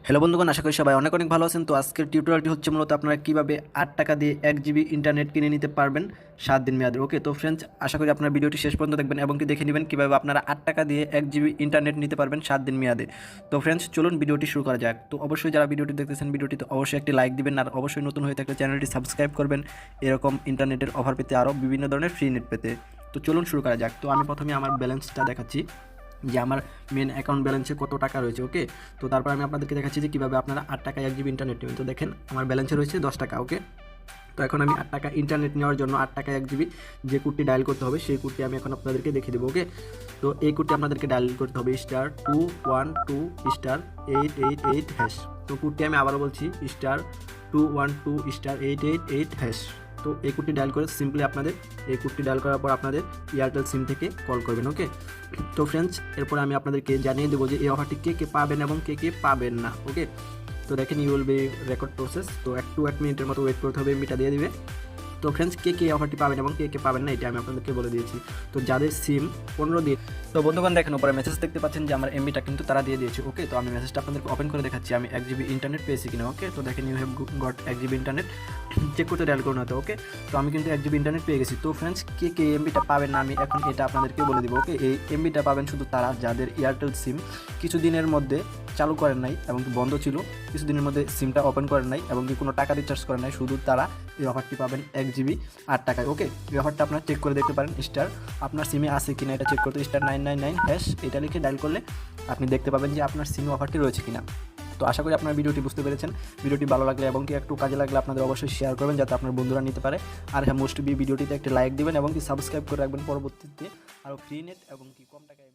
Hello বন্ধুগণ, আশা করি সবাই অনেক অনেক ভালো আছেন। তো আজকের টিউটোরিয়ালটি হচ্ছে মূলত আপনারা কীভাবে 8 টাকা দিয়ে 1 জিবি ইন্টারনেট কিনে নিতে পারবেন 7 দিন মেয়াদের। ওকে, তো ফ্রেন্ডস, আশা করি আপনারা ভিডিওটি শেষ পর্যন্ত দেখবেন এবং কি দেখে নেবেন কীভাবে আপনারা 8 টাকা দিয়ে 1 জিবি ইন্টারনেট নিতে পারবেন 7 দিন মেয়াদে। তো ফ্রেন্ডস, চলুন ভিডিওটি শুরু করা যাক। তো অবশ্যই যারা ভিডিওটি দেখতেছেন, ভিডিওটিতে অবশ্যই একটি লাইক দিবেন আর অবশ্যই নতুন হয়ে থাকলে চ্যানেলটি সাবস্ক্রাইব করবেন এরকম ইন্টারনেটের অফার পেতে, আরও বিভিন্ন ধরনের ফ্রি নেট পেতে। তো চলুন শুরু করা যাক। তো আমি প্রথমে আমার ব্যালেন্সটা দেখাচ্ছি যে আমার মেন অ্যাকাউন্ট ব্যালেন্সে কত টাকা রয়েছে। ওকে, তো তারপর আমি আপনাদেরকে দেখাচ্ছি যে কীভাবে আপনারা 8 টাকায় 1 জিবি ইন্টারনেট নেবেন। তো দেখেন আমার ব্যালেন্সে রয়েছে 10 টাকা। ওকে, তো এখন আমি 8 টাকা ইন্টারনেট নেওয়ার জন্য 8 টাকায় 1 জিবি যে কোডটি ডায়াল করতে হবে সেই কোডটি আমি এখন আপনাদেরকে দেখিয়ে দেবো। ওকে, তো এই কোডটি আপনাদেরকে ডায়াল করতে হবে *212*888#। তো কোডটি আমি আবারও বলছি *212*888#। তো এই কোডটি ডায়াল করে সিম্পলি আপনাদের এই কোডটি ডায়াল করার পর আপনাদের এয়ারটেল সিম থেকে কল করবেন। ওকে, তো ফ্রেন্ডস, এরপরে আমি আপনাদেরকে জানিয়ে দেবো যে এই অফারটি কে কে পাবেন এবং কে কে পাবেন না। ওকে, তো দেখেন you will be record process. তো 1 মিনিটের মতো ওয়েট করতে হবে, এমবিটা দিয়ে দিবে। তো ফ্রেন্ডস, কে কে অফারটি পাবেন এবং কে কে পাবেন না এটা আমি আপনাদেরকে বলে দিয়েছি। তো যাদের সিম 15 দিন, তো বন্ধুগণ দেখেন উপরে মেসেজ দেখতে পাচ্ছেন যে আমার এমবিটা কিন্তু তারা দিয়ে দিয়েছে। ওকে, তো আমি মেসেজটা আপনাদেরকে ওপেন করে দেখাচ্ছি আমি 1 জিবি ইন্টারনেট পেয়েছি কিনা। ওকে, তো দেখেন you have got 1 GB internet, check করতে ডায়াল করুন হয়তো। ওকে, তো আমি কিন্তু 1 জিবি ইন্টারনেট পেয়ে গেছি। তো ফ্রেন্ডস, কে কে এমবিটা পাবেন না আমি এখন এটা আপনাদেরকে বলে দিব। ওকে, এই এমবিটা পাবেন শুধু তারা যাদের এয়ারটেল সিম কিছুদিনের মধ্যে চালু করেন নাই এবং বন্ধ ছিল, কিছুদিনের মধ্যে সিমটা ওপেন করেন নাই এবং কি কোনো টাকা রিচার্জ করেন নাই, শুধু তারা এই অফারটি পাবেন 1 জিবি 8 টাকায়। ওকে, এই অফারটা আপনারা চেক করে দেখতে পারেন, স্টার আপনার সিমে আছে কিনা এটা চেক করতে *999# এটা লিখে ডায়াল করলে আপনি দেখতে পাবেন যে আপনার সিমে অফারটি রয়েছে কিনা। তো আশা করি আপনারা ভিডিওটি বুঝতে পেরেছেন। ভিডিওটি ভালো লাগলে এবং কি একটু কাজে লাগলে আপনাদের অবশ্যই শেয়ার করবেন যাতে আপনার বন্ধুরা নিতে পারে। আর হ্যাঁ, মোস্ট বি ভিডিওটিতে একটি লাইক দিবেন এবং কি সাবস্ক্রাইব করে রাখবেন পরবর্তীতে আরও ফ্রি নেট এবং কি কম টাকায়